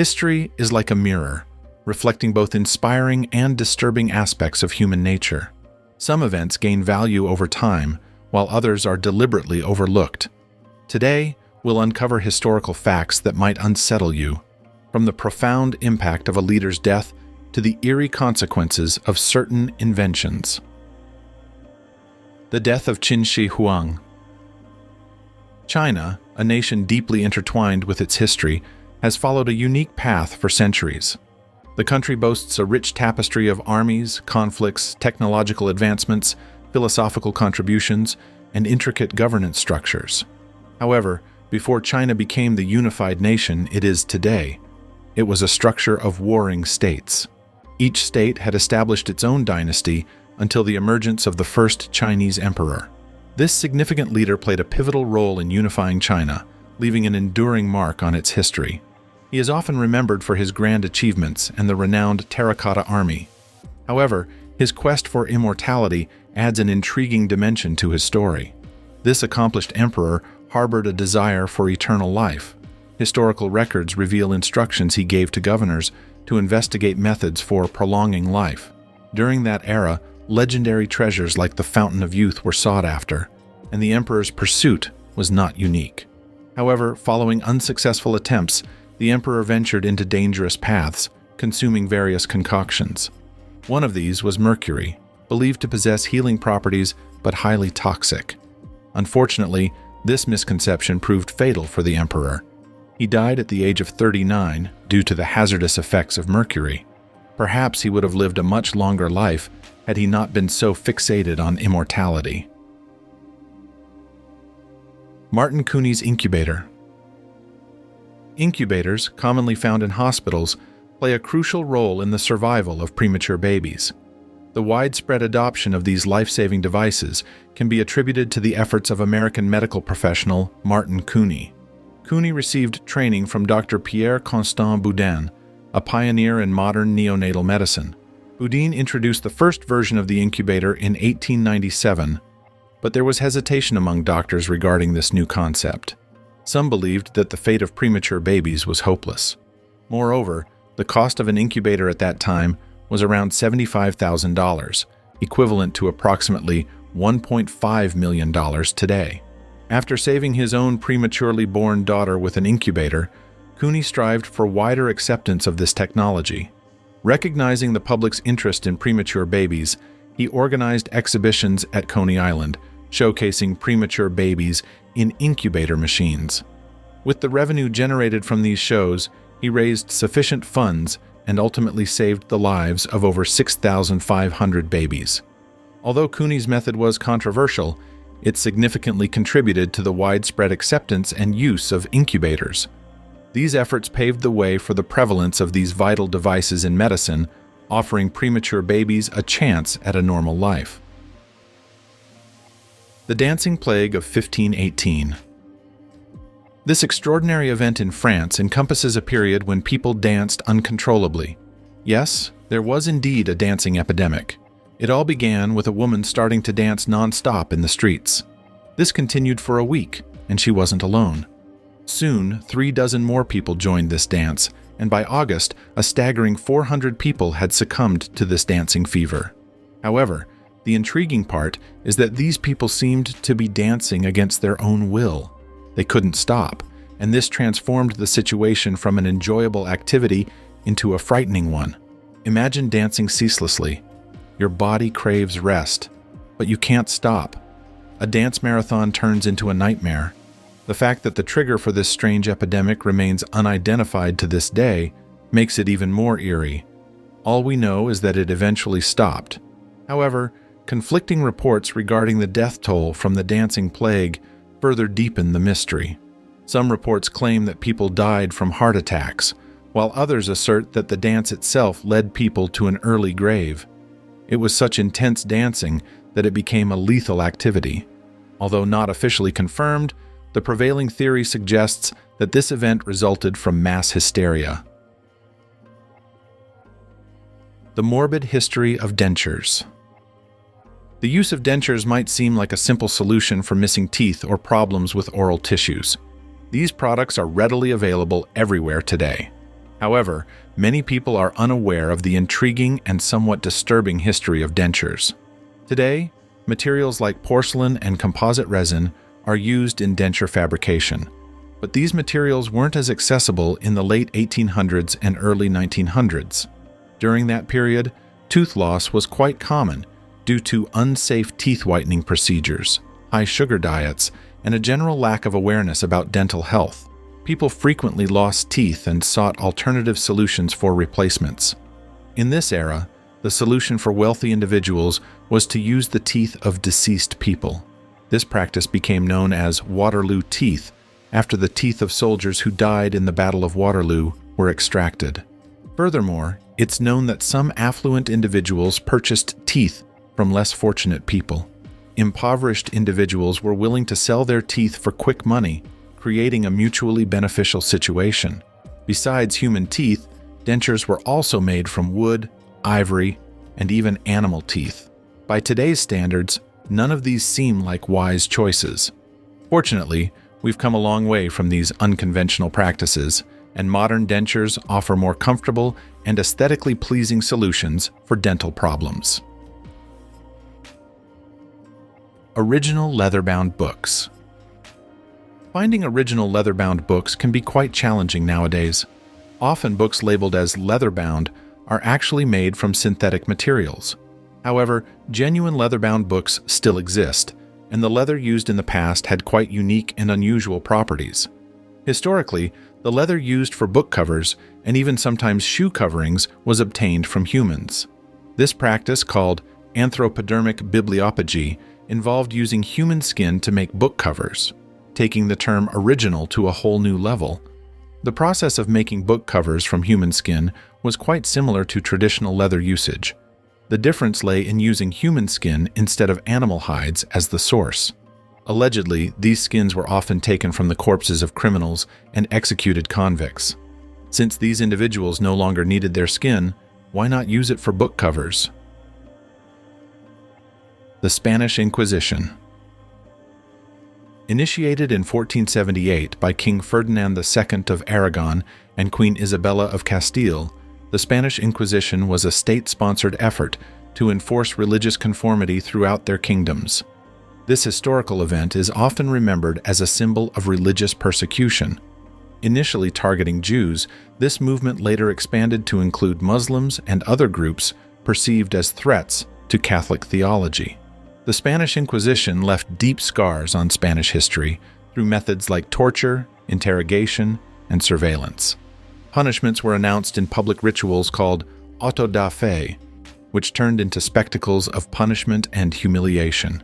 History is like a mirror, reflecting both inspiring and disturbing aspects of human nature. Some events gain value over time, while others are deliberately overlooked. Today, we'll uncover historical facts that might unsettle you, from the profound impact of a leader's death to the eerie consequences of certain inventions. The death of Qin Shi Huang. China, a nation deeply intertwined with its history, has followed a unique path for centuries. The country boasts a rich tapestry of armies, conflicts, technological advancements, philosophical contributions, and intricate governance structures. However, before China became the unified nation it is today, it was a structure of warring states. Each state had established its own dynasty until the emergence of the first Chinese emperor. This significant leader played a pivotal role in unifying China, leaving an enduring mark on its history. He is often remembered for his grand achievements and the renowned Terracotta Army. However, his quest for immortality adds an intriguing dimension to his story. This accomplished emperor harbored a desire for eternal life. Historical records reveal instructions he gave to governors to investigate methods for prolonging life. During that era, legendary treasures like the Fountain of Youth were sought after, and the emperor's pursuit was not unique. However, following unsuccessful attempts, the emperor ventured into dangerous paths, consuming various concoctions. One of these was mercury, believed to possess healing properties but highly toxic. Unfortunately, this misconception proved fatal for the emperor. He died at the age of 39 due to the hazardous effects of mercury. Perhaps he would have lived a much longer life had he not been so fixated on immortality. Martin Couney's incubator. Incubators, commonly found in hospitals, play a crucial role in the survival of premature babies. The widespread adoption of these life-saving devices can be attributed to the efforts of American medical professional Martin Couney. Couney received training from Dr. Pierre Constant Boudin, a pioneer in modern neonatal medicine. Boudin introduced the first version of the incubator in 1897, but there was hesitation among doctors regarding this new concept. Some believed that the fate of premature babies was hopeless. Moreover, the cost of an incubator at that time was around $75,000, equivalent to approximately $1.5 million today. After saving his own prematurely born daughter with an incubator, Couney strived for wider acceptance of this technology. Recognizing the public's interest in premature babies, he organized exhibitions at Coney Island, showcasing premature babies in incubator machines. With the revenue generated from these shows, he raised sufficient funds and ultimately saved the lives of over 6,500 babies. Although Couney's method was controversial, it significantly contributed to the widespread acceptance and use of incubators. These efforts paved the way for the prevalence of these vital devices in medicine, offering premature babies a chance at a normal life. The Dancing Plague of 1518. This extraordinary event in France encompasses a period when people danced uncontrollably. Yes, there was indeed a dancing epidemic. It all began with a woman starting to dance non-stop in the streets. This continued for a week, and she wasn't alone. Soon, 36 more people joined this dance, and by August, a staggering 400 people had succumbed to this dancing fever. However, the intriguing part is that these people seemed to be dancing against their own will. They couldn't stop, and this transformed the situation from an enjoyable activity into a frightening one. Imagine dancing ceaselessly. Your body craves rest, but you can't stop. A dance marathon turns into a nightmare. The fact that the trigger for this strange epidemic remains unidentified to this day makes it even more eerie. All we know is that it eventually stopped. However, conflicting reports regarding the death toll from the dancing plague further deepen the mystery. Some reports claim that people died from heart attacks, while others assert that the dance itself led people to an early grave. It was such intense dancing that it became a lethal activity. Although not officially confirmed, the prevailing theory suggests that this event resulted from mass hysteria. The morbid history of dentures. The use of dentures might seem like a simple solution for missing teeth or problems with oral tissues. These products are readily available everywhere today. However, many people are unaware of the intriguing and somewhat disturbing history of dentures. Today, materials like porcelain and composite resin are used in denture fabrication, but these materials weren't as accessible in the late 1800s and early 1900s. During that period, tooth loss was quite common due to unsafe teeth whitening procedures, high sugar diets, and a general lack of awareness about dental health. People frequently lost teeth and sought alternative solutions for replacements. In this era, the solution for wealthy individuals was to use the teeth of deceased people. This practice became known as Waterloo teeth, after the teeth of soldiers who died in the Battle of Waterloo were extracted. Furthermore, it's known that some affluent individuals purchased teeth from less fortunate people. Impoverished individuals were willing to sell their teeth for quick money, creating a mutually beneficial situation. Besides human teeth, dentures were also made from wood, ivory, and even animal teeth. By today's standards, none of these seem like wise choices. Fortunately, we've come a long way from these unconventional practices, and modern dentures offer more comfortable and aesthetically pleasing solutions for dental problems. Original leather-bound books. Finding original leather-bound books can be quite challenging nowadays. Often books labeled as leather-bound are actually made from synthetic materials. However, genuine leather-bound books still exist, and the leather used in the past had quite unique and unusual properties. Historically, the leather used for book covers and even sometimes shoe coverings was obtained from humans. This practice, called anthropodermic bibliopegy, involved using human skin to make book covers, taking the term original to a whole new level. The process of making book covers from human skin was quite similar to traditional leather usage. The difference lay in using human skin instead of animal hides as the source. Allegedly, these skins were often taken from the corpses of criminals and executed convicts. Since these individuals no longer needed their skin, why not use it for book covers? The Spanish Inquisition. Initiated in 1478 by King Ferdinand II of Aragon and Queen Isabella of Castile, the Spanish Inquisition was a state-sponsored effort to enforce religious conformity throughout their kingdoms. This historical event is often remembered as a symbol of religious persecution. Initially targeting Jews, this movement later expanded to include Muslims and other groups perceived as threats to Catholic theology. The Spanish Inquisition left deep scars on Spanish history through methods like torture, interrogation, and surveillance. Punishments were announced in public rituals called auto da fe, which turned into spectacles of punishment and humiliation.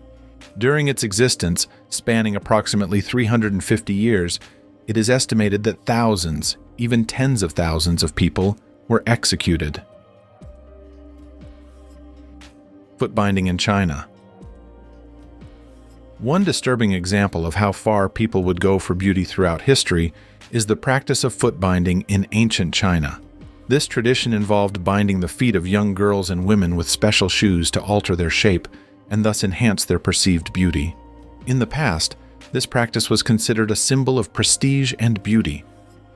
During its existence, spanning approximately 350 years, it is estimated that thousands, even tens of thousands of people were executed. Foot-binding in China. One disturbing example of how far people would go for beauty throughout history is the practice of foot-binding in ancient China. This tradition involved binding the feet of young girls and women with special shoes to alter their shape and thus enhance their perceived beauty. In the past, this practice was considered a symbol of prestige and beauty,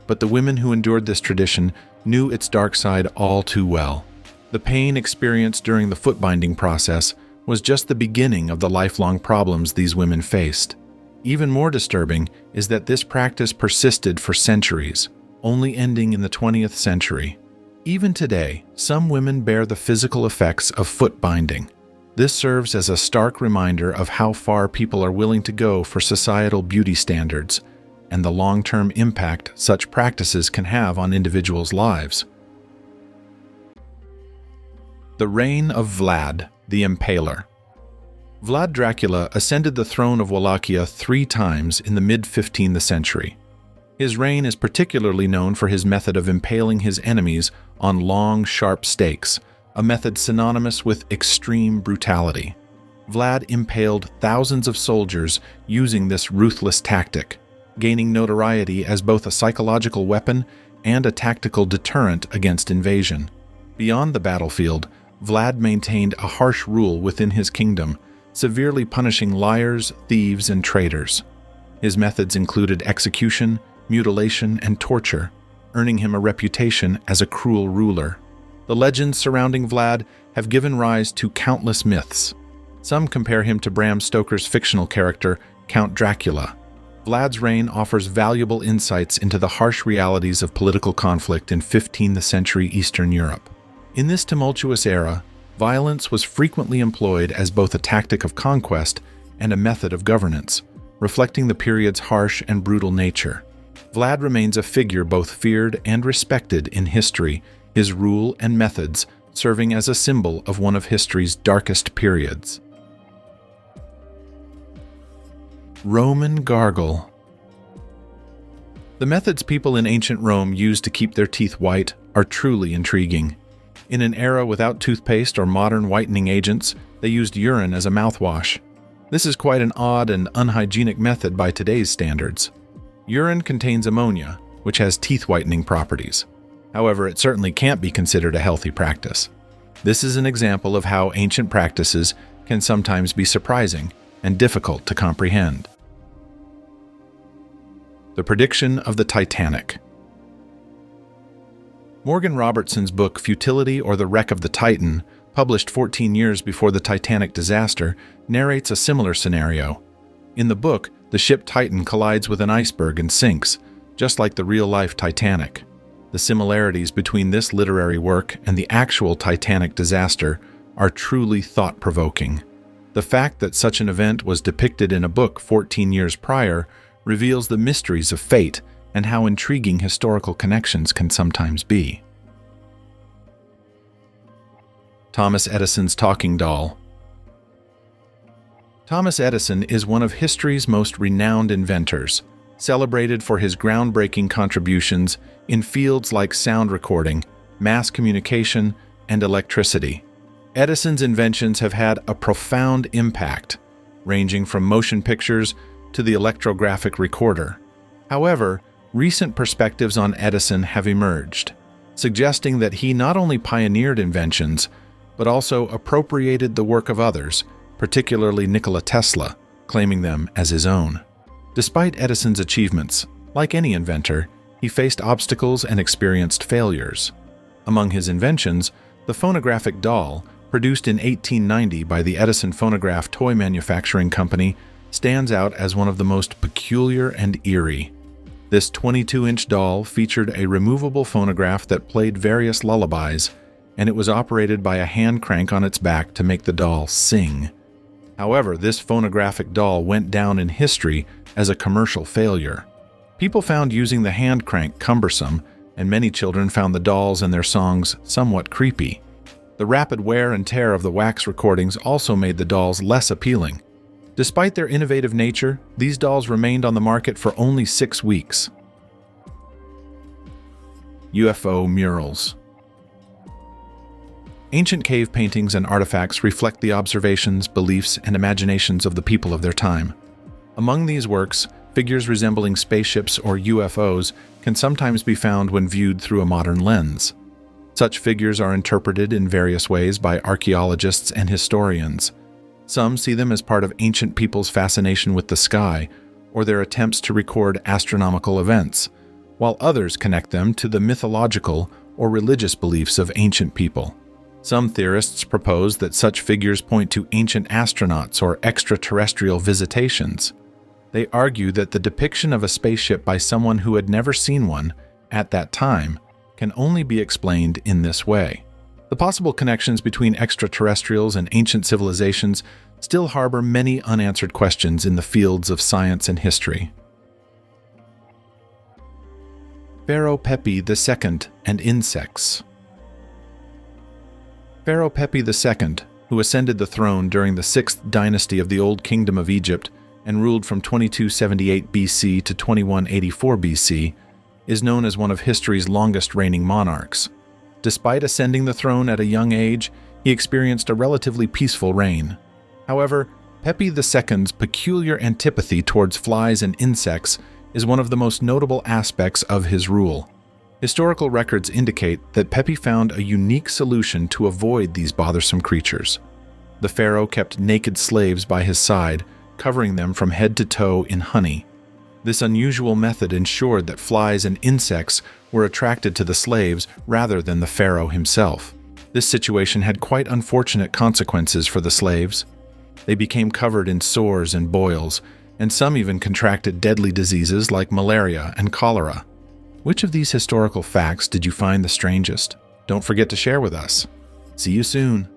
but the women who endured this tradition knew its dark side all too well. The pain experienced during the foot-binding process was just the beginning of the lifelong problems these women faced. Even more disturbing is that this practice persisted for centuries, only ending in the 20th century. Even today, some women bear the physical effects of foot binding. This serves as a stark reminder of how far people are willing to go for societal beauty standards and the long-term impact such practices can have on individuals' lives. The reign of Vlad, the Impaler. Vlad Dracula ascended the throne of Wallachia 3 times in the mid-15th century. His reign is particularly known for his method of impaling his enemies on long, sharp stakes, a method synonymous with extreme brutality. Vlad impaled thousands of soldiers using this ruthless tactic, gaining notoriety as both a psychological weapon and a tactical deterrent against invasion. Beyond the battlefield, Vlad maintained a harsh rule within his kingdom, severely punishing liars, thieves, and traitors. His methods included execution, mutilation, and torture. earning him a reputation as a cruel ruler. The legends surrounding Vlad have given rise to countless myths. Some compare him to Bram Stoker's fictional character, Count Dracula. Vlad's reign offers valuable insights into the harsh realities of political conflict in 15th century Eastern Europe. In this tumultuous era, violence was frequently employed as both a tactic of conquest and a method of governance, reflecting the period's harsh and brutal nature. Vlad remains a figure both feared and respected in history, his rule and methods serving as a symbol of one of history's darkest periods. Roman gargle. The methods people in ancient Rome used to keep their teeth white are truly intriguing. In an era without toothpaste or modern whitening agents, they used urine as a mouthwash. This is quite an odd and unhygienic method by today's standards. Urine contains ammonia, which has teeth-whitening properties. However, it certainly can't be considered a healthy practice. This is an example of how ancient practices can sometimes be surprising and difficult to comprehend. The prediction of the Titanic. Morgan Robertson's book Futility or the Wreck of the Titan, published 14 years before the Titanic disaster, narrates a similar scenario. In the book, the ship Titan collides with an iceberg and sinks, just like the real-life Titanic. The similarities between this literary work and the actual Titanic disaster are truly thought-provoking. The fact that such an event was depicted in a book 14 years prior reveals the mysteries of fate and how intriguing historical connections can sometimes be. Thomas Edison's talking doll. Thomas Edison is one of history's most renowned inventors, celebrated for his groundbreaking contributions in fields like sound recording, mass communication, and electricity. Edison's inventions have had a profound impact, ranging from motion pictures to the electrographic recorder. However, recent perspectives on Edison have emerged, suggesting that he not only pioneered inventions, but also appropriated the work of others, particularly Nikola Tesla, claiming them as his own. Despite Edison's achievements, like any inventor, he faced obstacles and experienced failures. Among his inventions, the phonographic doll, produced in 1890 by the Edison Phonograph Toy Manufacturing Company, stands out as one of the most peculiar and eerie. This 22-inch doll featured a removable phonograph that played various lullabies, and it was operated by a hand crank on its back to make the doll sing. However, this phonographic doll went down in history as a commercial failure. People found using the hand crank cumbersome, and many children found the dolls and their songs somewhat creepy. The rapid wear and tear of the wax recordings also made the dolls less appealing. Despite their innovative nature, these dolls remained on the market for only 6 weeks. UFO murals. Ancient cave paintings and artifacts reflect the observations, beliefs, and imaginations of the people of their time. Among these works, figures resembling spaceships or UFOs can sometimes be found when viewed through a modern lens. Such figures are interpreted in various ways by archaeologists and historians. Some see them as part of ancient people's fascination with the sky, or their attempts to record astronomical events, while others connect them to the mythological or religious beliefs of ancient people. Some theorists propose that such figures point to ancient astronauts or extraterrestrial visitations. They argue that the depiction of a spaceship by someone who had never seen one at that time can only be explained in this way. The possible connections between extraterrestrials and ancient civilizations still harbor many unanswered questions in the fields of science and history. Pharaoh Pepi II and insects. Pharaoh Pepi II, who ascended the throne during the 6th dynasty of the Old Kingdom of Egypt and ruled from 2278 BC to 2184 BC, is known as one of history's longest-reigning monarchs. Despite ascending the throne at a young age, he experienced a relatively peaceful reign. However, Pepi II's peculiar antipathy towards flies and insects is one of the most notable aspects of his rule. Historical records indicate that Pepi found a unique solution to avoid these bothersome creatures. The pharaoh kept naked slaves by his side, covering them from head to toe in honey. This unusual method ensured that flies and insects were attracted to the slaves rather than the pharaoh himself. This situation had quite unfortunate consequences for the slaves. They became covered in sores and boils, and some even contracted deadly diseases like malaria and cholera. Which of these historical facts did you find the strangest? Don't forget to share with us. See you soon.